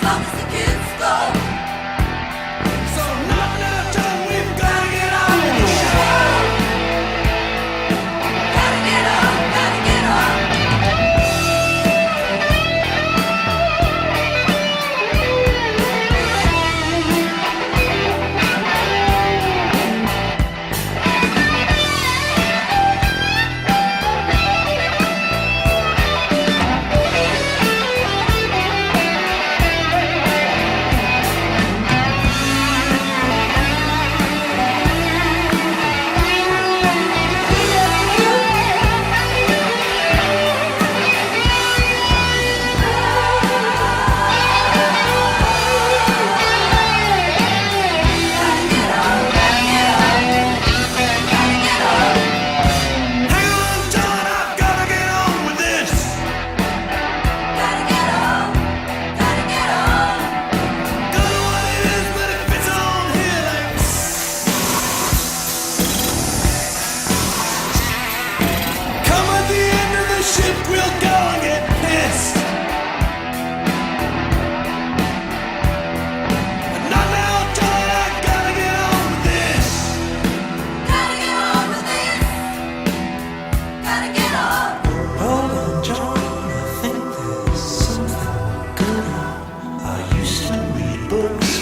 long as the kids go. So knock now, John, we've gotta get on with the show. Gotta get on, gotta get on. We'll go and get pissed. But not now, John, I gotta get on with this. Gotta get on with this. Gotta get on. Hold on, John, I think there's something good on. I used to read books